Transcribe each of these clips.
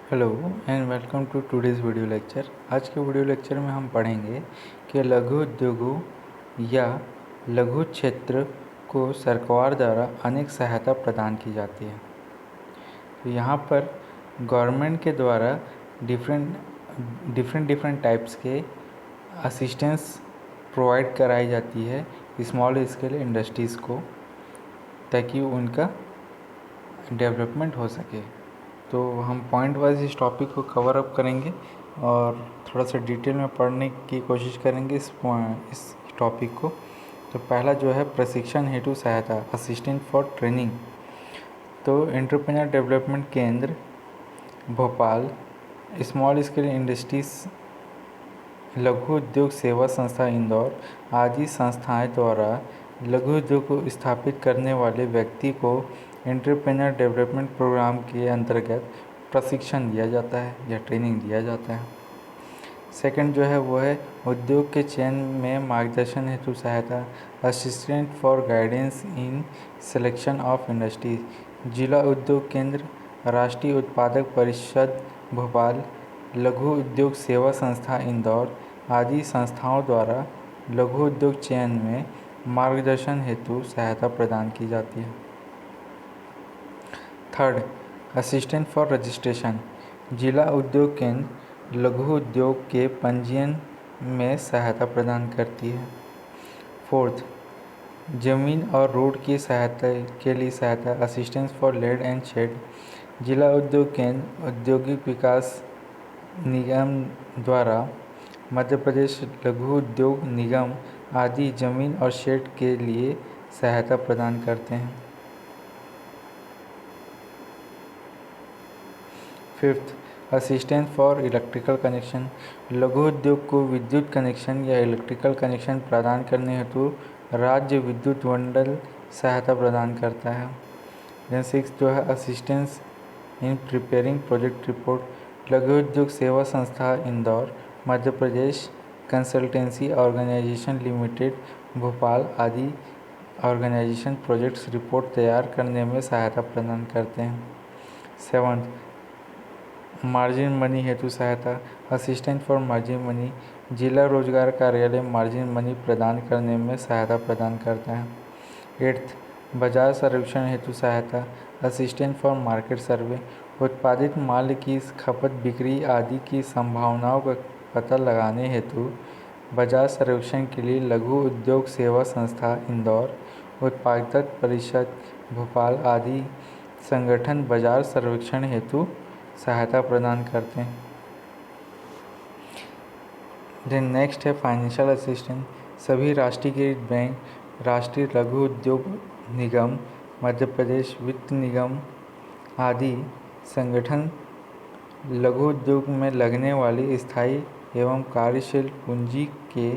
Hello and welcome to today's video lecture. आज के video lecture में हम पढ़ेंगे कि लघु उद्योगों या लघु क्षेत्र को सरकार द्वारा अनेक सहायता प्रदान की जाती है। तो यहाँ पर गवर्नमेंट के द्वारा डिफरेंट टाइप्स के असिस्टेंस प्रोवाइड कराई जाती है स्मॉल स्केल इंडस्ट्रीज़ को, ताकि उनका डेवलपमेंट हो सके। तो हम पॉइंट वाइज इस टॉपिक को कवर अप करेंगे और थोड़ा सा डिटेल में पढ़ने की कोशिश करेंगे इस टॉपिक को। तो पहला जो है प्रशिक्षण हेतु सहायता, असिस्टेंट फॉर ट्रेनिंग। तो एंटरप्रेन्योर डेवलपमेंट केंद्र भोपाल, स्मॉल स्केल इंडस्ट्रीज, लघु उद्योग सेवा संस्था इंदौर आदि संस्थाएं द्वारा लघु उद्योग को स्थापित करने वाले व्यक्ति को एंटरप्रेन्योर डेवलपमेंट प्रोग्राम के अंतर्गत प्रशिक्षण दिया जाता है या ट्रेनिंग दिया जाता है। सेकंड जो है वो है उद्योग के चयन में मार्गदर्शन हेतु सहायता, assistant for guidance in selection of industries. जिला उद्योग केंद्र, राष्ट्रीय उत्पादक परिषद भोपाल, लघु उद्योग सेवा संस्था इंदौर आदि संस्थाओं द्वारा लघु उद्योग चयन में मार्गदर्शन हेतु सहायता प्रदान की जाती है। Third, assistant for registration. जिला उद्योग केंद्र लघु उद्योग के पंजीयन में सहायता प्रदान करती है। फोर्थ, जमीन और रोड की सहायता के लिए सहायता, assistance for land and shed. जिला उद्योग केंद्र औद्योगिक विकास निगम द्वारा मध्य प्रदेश लघु उद्योग निगम आदि जमीन और शेड के लिए सहायता प्रदान करते हैं। Fifth, assistant for electrical connection. लघु उद्योग को विद्युत कनेक्शन या इलेक्ट्रिकल कनेक्शन प्रदान करने हेतु राज्य विद्युत मंडल सहायता प्रदान करता है। देन सिक्स जो है assistance in preparing project report. लघु उद्योग सेवा संस्था Indore Madhya Pradesh consultancy organisation limited Bhopal आदि ऑर्गेनाइजेशन प्रोजेक्ट्स रिपोर्ट तैयार करने में सहायता प्रदान करते हैं। सेवंथ, मार्जिन मनी हेतु सहायता, असिस्टेंट फॉर मार्जिन मनी। जिला रोजगार कार्यालय मार्जिन मनी प्रदान करने में सहायता प्रदान करता है। एट्थ, बाजार सर्वेक्षण हेतु सहायता, असिस्टेंट फॉर मार्केट सर्वे। उत्पादित माल की खपत, बिक्री आदि की संभावनाओं का पता लगाने हेतु बाजार सर्वेक्षण के लिए लघु उद्योग सेवा संस्था इंदौर, उत्पादक परिषद भोपाल आदि संगठन बाजार सर्वेक्षण हेतु सहायता प्रदान करते हैं। देन नेक्स्ट है फाइनेंशियल असिस्टेंट। सभी राष्ट्रीयकृत बैंक, राष्ट्रीय लघु उद्योग निगम, मध्य प्रदेश वित्त निगम आदि संगठन लघु उद्योग में लगने वाली स्थायी एवं कार्यशील पूंजी के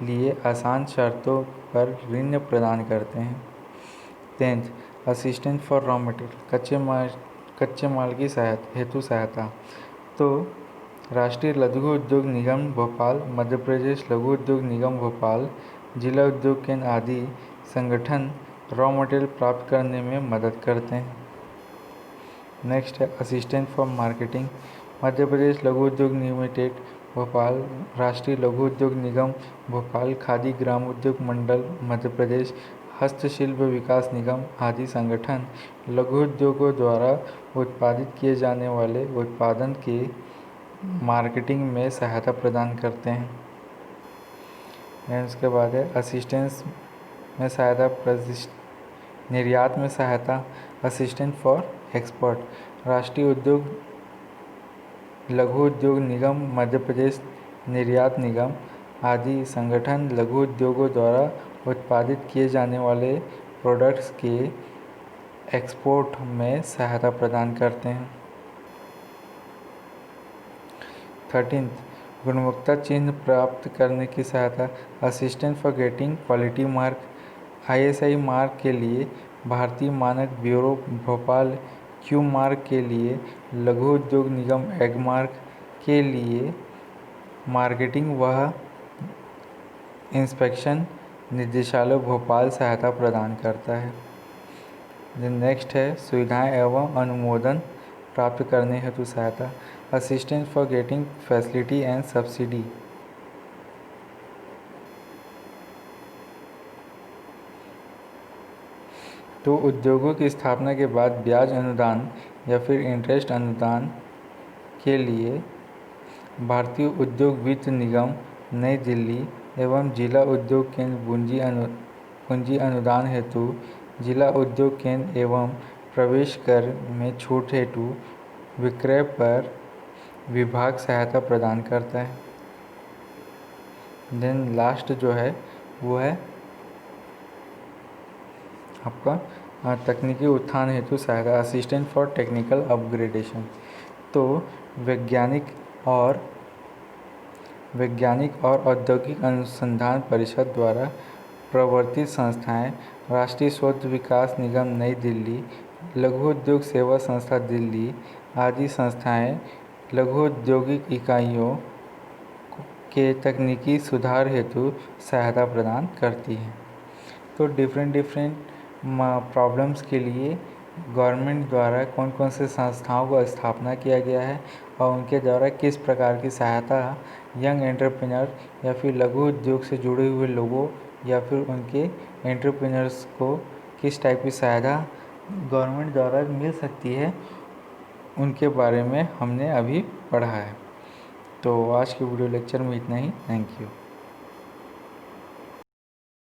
लिए आसान शर्तों पर ऋण प्रदान करते हैं। Tenth, assistant for raw material, कच्चे माल की हेतु सहायता। तो राष्ट्रीय लघु उद्योग निगम भोपाल, मध्य प्रदेश लघु उद्योग निगम भोपाल, जिला उद्योग केंद्र आदि संगठन रॉ मटेरियल प्राप्त करने में मदद करते हैं। नेक्स्ट है assistant for marketing. Madhya Pradesh लघु उद्योग लिमिटेड भोपाल, राष्ट्रीय लघु उद्योग निगम भोपाल, खादी ग्राम उद्योग मंडल मध्य प्रदेश, हस्तशिल्प विकास निगम आदि संगठन लघु उद्योगों द्वारा उत्पादित किए जाने वाले उत्पादन के मार्केटिंग में सहायता प्रदान करते हैं। उसके बाद है असिस्टेंस में सहायता, निर्यात में सहायता, असिस्टेंट फॉर एक्सपोर्ट। राष्ट्रीय उद्योग लघु उद्योग निगम मध्य प्रदेश, निर्यात निगम आदि संगठन लघु उद्योगों द्वारा उत्पादित किए जाने वाले प्रोडक्ट्स के एक्सपोर्ट में सहायता प्रदान करते हैं। 13th, गुणवत्ता चिन्ह प्राप्त करने की सहायता, assistant for getting quality mark. ISI mark के लिए भारतीय मानक ब्यूरो भोपाल, क्यू मार्क के लिए लघु उद्योग निगम, एग मार्क के लिए मार्केटिंग व इंस्पेक्शन निदेशालय भोपाल सहायता प्रदान करता है। नेक्स्ट है सुविधाएं एवं अनुमोदन। प्राप्त करने हेतु सहायता, assistance for getting facility and subsidy. तो उद्योगों की स्थापना के बाद ब्याज अनुदान या फिर इंटरेस्ट अनुदान के लिए भारतीय उद्योग वित्त निगम नई दिल्ली एवं जिला उद्योग केंद्र पूंजी अनुदान हेतु जिला उद्योग केंद्र एवं प्रवेश कर में छूट हेतु विक्रय पर विभाग सहायता प्रदान करता है। देन लास्ट जो है वो है आपका तकनीकी उत्थान हेतु सहायता, असिस्टेंट फॉर टेक्निकल अपग्रेडेशन। तो वैज्ञानिक और औद्योगिक अनुसंधान परिषद द्वारा प्रवर्तित संस्थाएं राष्ट्रीय शोध विकास निगम नई दिल्ली, लघु उद्योग सेवा संस्था दिल्ली आदि संस्थाएं लघु औद्योगिक इकाइयों के तकनीकी सुधार हेतु सहायता प्रदान करती हैं। तो डिफरेंट प्रॉब्लम्स के लिए गवर्नमेंट द्वारा कौन कौन से संस्थाओं को स्थापना किया गया है और उनके द्वारा किस प्रकार की सहायता यंग एंटरप्रेन्योर या फिर लघु उद्योग से जुड़े हुए लोगों या फिर उनके एंटरप्रेन्योर्स को किस टाइप की सहायता गवर्नमेंट द्वारा मिल सकती है, उनके बारे में हमने अभी पढ़ा है। तो आज के वीडियो लेक्चर में इतना ही। Thank you.